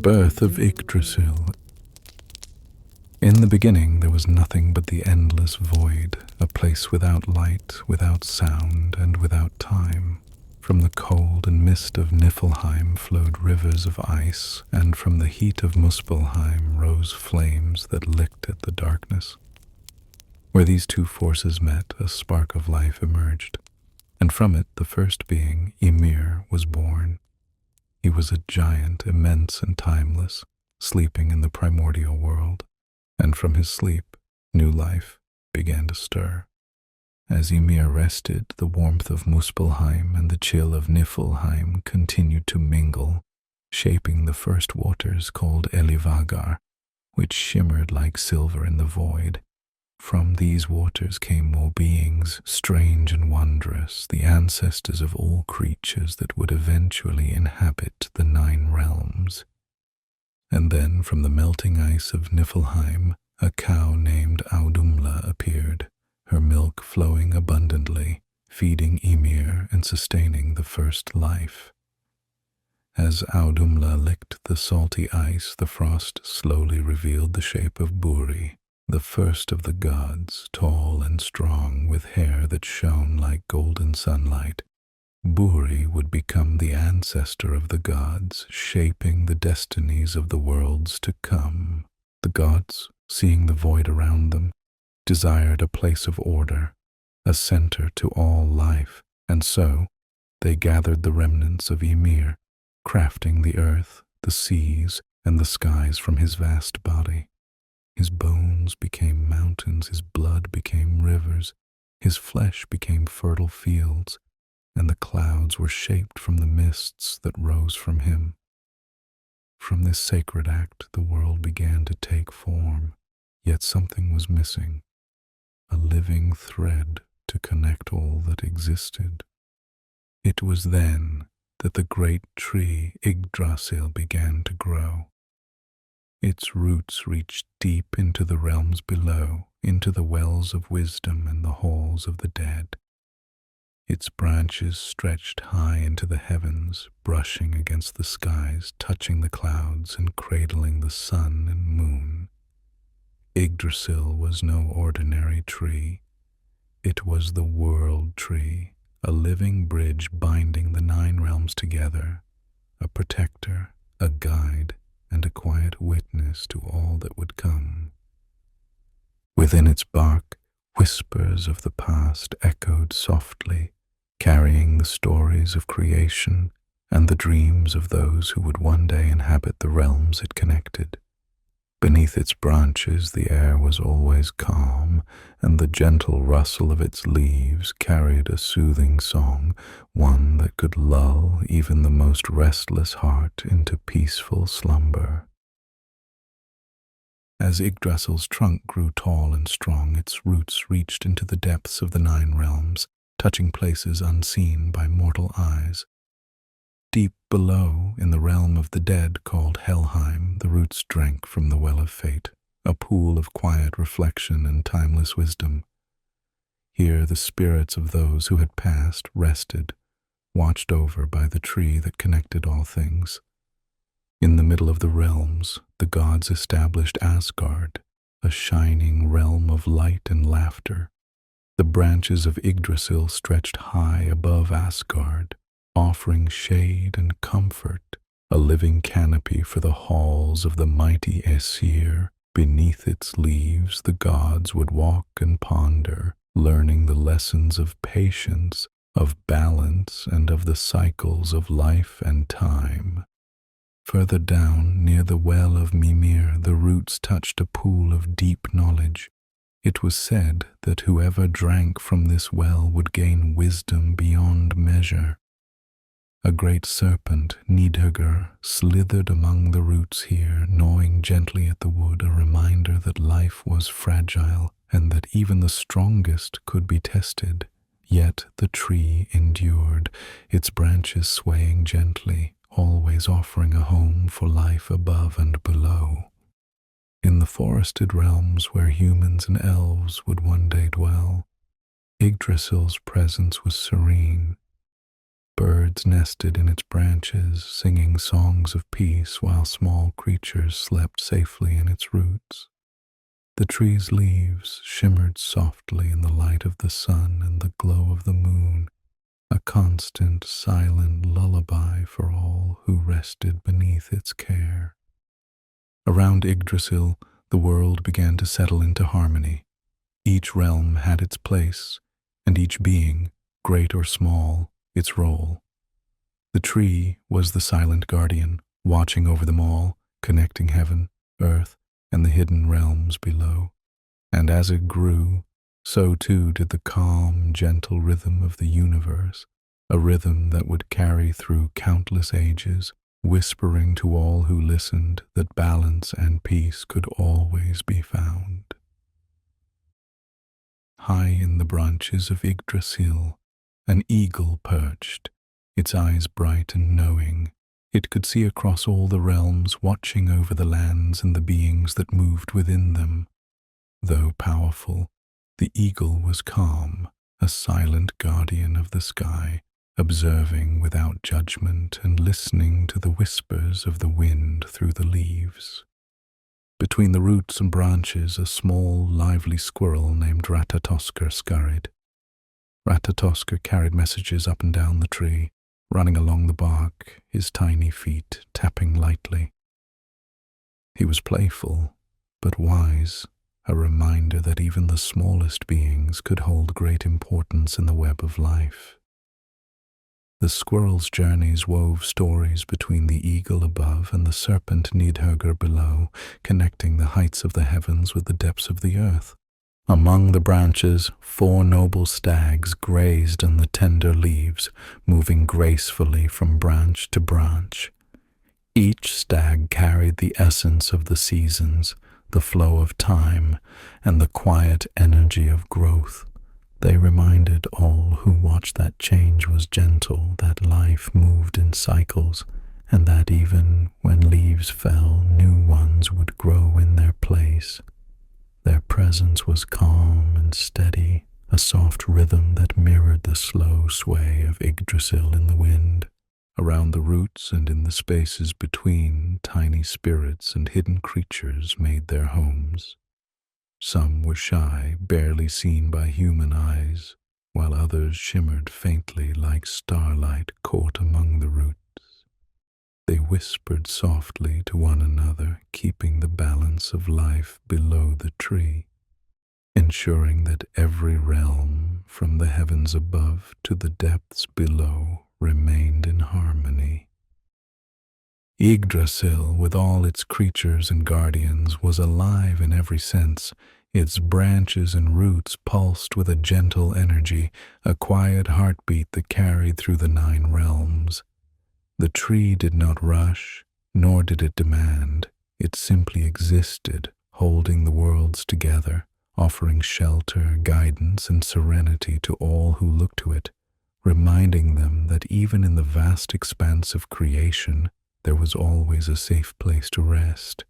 birth of Yggdrasil. In the beginning there was nothing but the endless void, a place without light, without sound, and without time. From the cold and mist of Niflheim flowed rivers of ice, and from the heat of Muspelheim rose flames that licked at the darkness. Where these two forces met, a spark of life emerged, and from it the first being, Ymir, was born. He was a giant, immense and timeless, sleeping in the primordial world, and from his sleep, new life began to stir. As Ymir rested, the warmth of Muspelheim and the chill of Niflheim continued to mingle, shaping the first waters called Elivagar, which shimmered like silver in the void. From these waters came more beings, strange and wondrous, the ancestors of all creatures that would eventually inhabit the 9 realms. And then from the melting ice of Niflheim, a cow named Audumla appeared, her milk flowing abundantly, feeding Ymir and sustaining the first life. As Audumla licked the salty ice, the frost slowly revealed the shape of Buri, the first of the gods, tall and strong, with hair that shone like golden sunlight. Buri would become the ancestor of the gods, shaping the destinies of the worlds to come. The gods, seeing the void around them, desired a place of order, a center to all life, and so they gathered the remnants of Ymir, crafting the earth, the seas, and the skies from his vast body. His bones became mountains, his blood became rivers, his flesh became fertile fields, and the clouds were shaped from the mists that rose from him. From this sacred act, the world began to take form, yet something was missing, a living thread to connect all that existed. It was then that the great tree Yggdrasil began to grow. Its roots reached deep into the realms below, into the wells of wisdom and the halls of the dead. Its branches stretched high into the heavens, brushing against the skies, touching the clouds and cradling the sun and moon. Yggdrasil was no ordinary tree. It was the world tree, a living bridge binding the 9 realms together, a protector, a guide, and a quiet witness to all that would come. Within its bark, whispers of the past echoed softly, carrying the stories of creation and the dreams of those who would one day inhabit the realms it connected. Beneath its branches the air was always calm, and the gentle rustle of its leaves carried a soothing song, one that could lull even the most restless heart into peaceful slumber. As Yggdrasil's trunk grew tall and strong, its roots reached into the depths of the 9 realms, touching places unseen by mortal eyes. Deep below, in the realm of the dead called Helheim, the roots drank from the well of fate, a pool of quiet reflection and timeless wisdom. Here the spirits of those who had passed rested, watched over by the tree that connected all things. In the middle of the realms, the gods established Asgard, a shining realm of light and laughter. The branches of Yggdrasil stretched high above Asgard, offering shade and comfort, a living canopy for the halls of the mighty Aesir. Beneath its leaves the gods would walk and ponder, learning the lessons of patience, of balance, and of the cycles of life and time. Further down, near the well of Mimir, the roots touched a pool of deep knowledge. It was said that whoever drank from this well would gain wisdom beyond measure. A great serpent, Nidhöggr, slithered among the roots here, gnawing gently at the wood, a reminder that life was fragile and that even the strongest could be tested. Yet the tree endured, its branches swaying gently, always offering a home for life above and below. In the forested realms where humans and elves would one day dwell, Yggdrasil's presence was serene. Birds nested in its branches, singing songs of peace while small creatures slept safely in its roots. The tree's leaves shimmered softly in the light of the sun and the glow of the moon, a constant, silent lullaby for all who rested beneath its care. Around Yggdrasil, the world began to settle into harmony. Each realm had its place, and each being, great or small, its role. The tree was the silent guardian, watching over them all, connecting heaven, earth, and the hidden realms below. And as it grew, so too did the calm, gentle rhythm of the universe, a rhythm that would carry through countless ages, whispering to all who listened that balance and peace could always be found. High in the branches of Yggdrasil, an eagle perched, its eyes bright and knowing. It could see across all the realms, watching over the lands and the beings that moved within them. Though powerful, the eagle was calm, a silent guardian of the sky, observing without judgment and listening to the whispers of the wind through the leaves. Between the roots and branches, a small, lively squirrel named Ratatoskr scurried. Ratatoskr carried messages up and down the tree, running along the bark, his tiny feet tapping lightly. He was playful, but wise, a reminder that even the smallest beings could hold great importance in the web of life. The squirrel's journeys wove stories between the eagle above and the serpent Nidhöggr below, connecting the heights of the heavens with the depths of the earth. Among the branches, 4 noble stags grazed on the tender leaves, moving gracefully from branch to branch. Each stag carried the essence of the seasons, the flow of time, and the quiet energy of growth. They reminded all who watched that change was gentle, that life moved in cycles, and that even when leaves fell, new ones would grow in their place. Their presence was calm and steady, a soft rhythm that mirrored the slow sway of Yggdrasil in the wind. Around the roots and in the spaces between, tiny spirits and hidden creatures made their homes. Some were shy, barely seen by human eyes, while others shimmered faintly like starlight caught among the roots. They whispered softly to one another, keeping the balance of life below the tree, ensuring that every realm, from the heavens above to the depths below, remained in harmony. Yggdrasil, with all its creatures and guardians, was alive in every sense. Its branches and roots pulsed with a gentle energy, a quiet heartbeat that carried through the 9 realms. The tree did not rush, nor did it demand. It simply existed, holding the worlds together, offering shelter, guidance, and serenity to all who looked to it, reminding them that even in the vast expanse of creation, there was always a safe place to rest.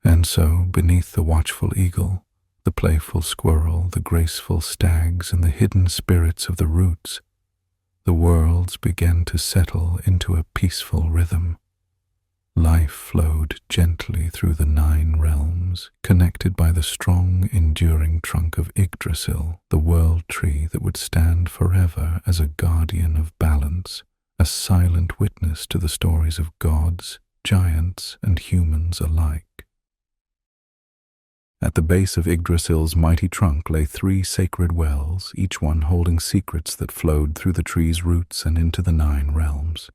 And so, beneath the watchful eagle, the playful squirrel, the graceful stags, and the hidden spirits of the roots, the worlds began to settle into a peaceful rhythm. Life flowed gently through the 9 realms, connected by the strong, enduring trunk of Yggdrasil, the world tree that would stand forever as a guardian of balance, a silent witness to the stories of gods, giants, and humans alike. At the base of Yggdrasil's mighty trunk lay 3 sacred wells, each one holding secrets that flowed through the tree's roots and into the 9 realms.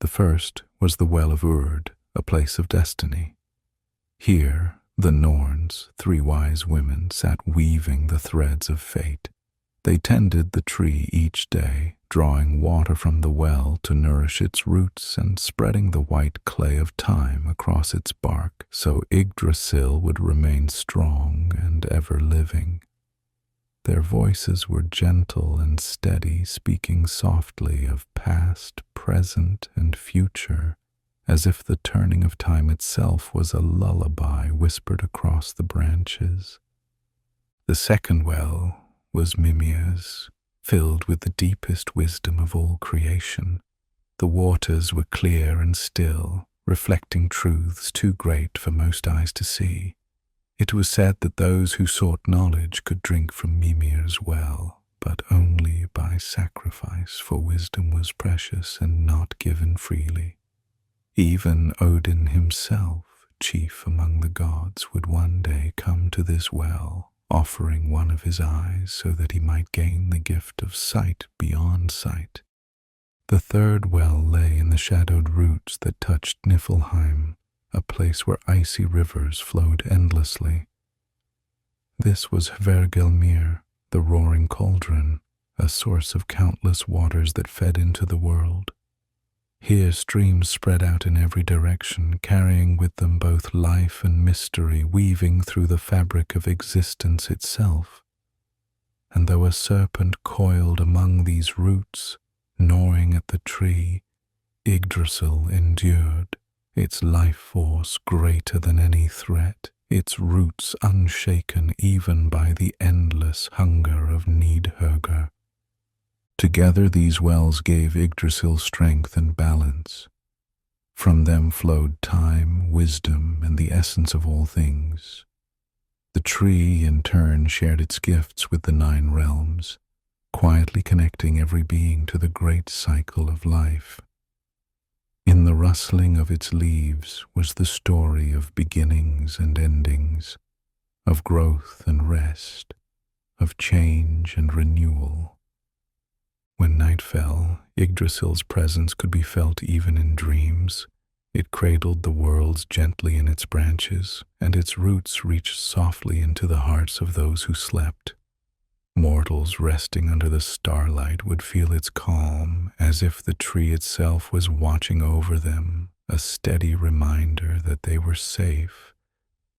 The first was the Well of Urd, a place of destiny. Here, the Norns, 3 wise women, sat weaving the threads of fate. They tended the tree each day, drawing water from the well to nourish its roots and spreading the white clay of time across its bark so Yggdrasil would remain strong and ever living. Their voices were gentle and steady, speaking softly of past, present, and future, as if the turning of time itself was a lullaby whispered across the branches. The second well was Mimir's, filled with the deepest wisdom of all creation. The waters were clear and still, reflecting truths too great for most eyes to see. It was said that those who sought knowledge could drink from Mimir's well, but only by sacrifice, for wisdom was precious and not given freely. Even Odin himself, chief among the gods, would one day come to this well, offering one of his eyes so that he might gain the gift of sight beyond sight. The third well lay in the shadowed roots that touched Niflheim, a place where icy rivers flowed endlessly. This was Hvergelmir, the roaring cauldron, a source of countless waters that fed into the world. Here streams spread out in every direction, carrying with them both life and mystery, weaving through the fabric of existence itself. And though a serpent coiled among these roots, gnawing at the tree, Yggdrasil endured, its life force greater than any threat, its roots unshaken even by the endless hunger of Nidhöggr. Together these wells gave Yggdrasil strength and balance. From them flowed time, wisdom, and the essence of all things. The tree, in turn, shared its gifts with the 9 realms, quietly connecting every being to the great cycle of life. In the rustling of its leaves was the story of beginnings and endings, of growth and rest, of change and renewal. When night fell, Yggdrasil's presence could be felt even in dreams. It cradled the worlds gently in its branches, and its roots reached softly into the hearts of those who slept. Mortals resting under the starlight would feel its calm, as if the tree itself was watching over them, a steady reminder that they were safe,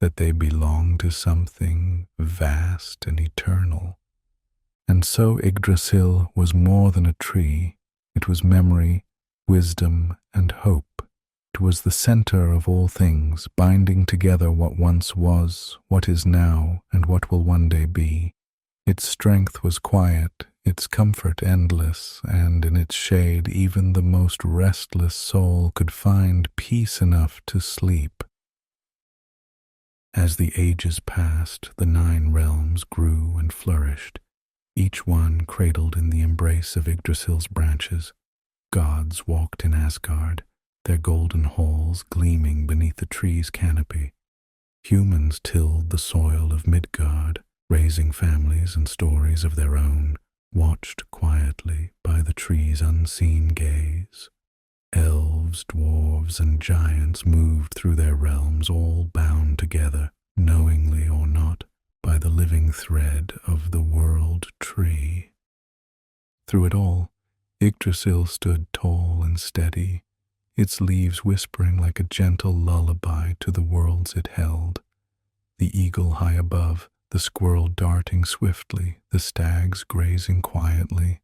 that they belonged to something vast and eternal. And so Yggdrasil was more than a tree. It was memory, wisdom, and hope. It was the center of all things, binding together what once was, what is now, and what will one day be. Its strength was quiet, its comfort endless, and in its shade even the most restless soul could find peace enough to sleep. As the ages passed, the 9 realms grew and flourished, each one cradled in the embrace of Yggdrasil's branches. Gods walked in Asgard, their golden halls gleaming beneath the tree's canopy. Humans tilled the soil of Midgard, raising families and stories of their own, watched quietly by the tree's unseen gaze. Elves, dwarves, and giants moved through their realms, all bound together, knowingly or not, by the living thread of the world tree. Through it all, Yggdrasil stood tall and steady, its leaves whispering like a gentle lullaby to the worlds it held. The eagle high above, the squirrel darting swiftly, the stags grazing quietly,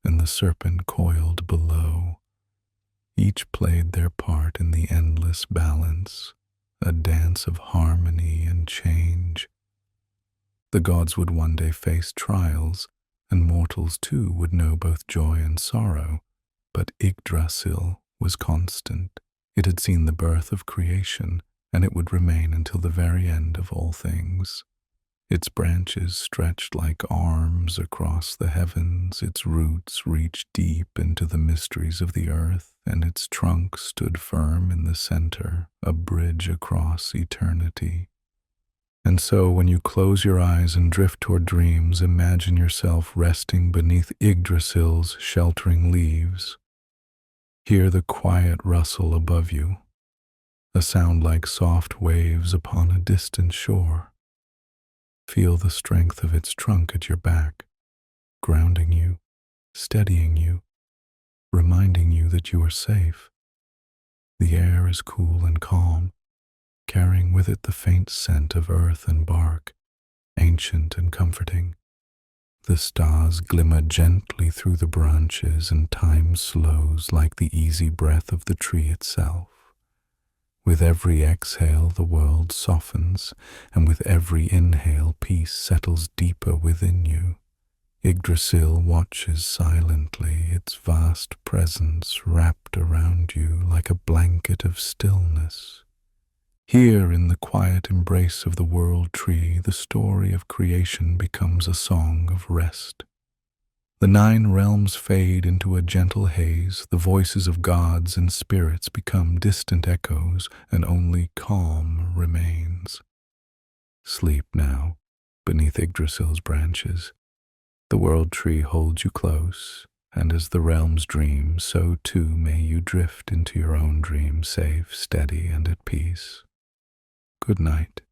and the serpent coiled below. Each played their part in the endless balance, a dance of harmony and change. The gods would one day face trials, and mortals too would know both joy and sorrow, but Yggdrasil was constant. It had seen the birth of creation, and it would remain until the very end of all things. Its branches stretched like arms across the heavens, its roots reached deep into the mysteries of the earth, and its trunk stood firm in the center, a bridge across eternity. And so when you close your eyes and drift toward dreams, imagine yourself resting beneath Yggdrasil's sheltering leaves. Hear the quiet rustle above you, a sound like soft waves upon a distant shore. Feel the strength of its trunk at your back, grounding you, steadying you, reminding you that you are safe. The air is cool and calm, carrying with it the faint scent of earth and bark, ancient and comforting. The stars glimmer gently through the branches, and time slows like the easy breath of the tree itself. With every exhale the world softens, and with every inhale peace settles deeper within you. Yggdrasil watches silently, its vast presence wrapped around you like a blanket of stillness. Here, in the quiet embrace of the world tree, the story of creation becomes a song of rest. The 9 realms fade into a gentle haze, the voices of gods and spirits become distant echoes, and only calm remains. Sleep now, beneath Yggdrasil's branches. The world tree holds you close, and as the realms dream, so too may you drift into your own dream, safe, steady, and at peace. Good night.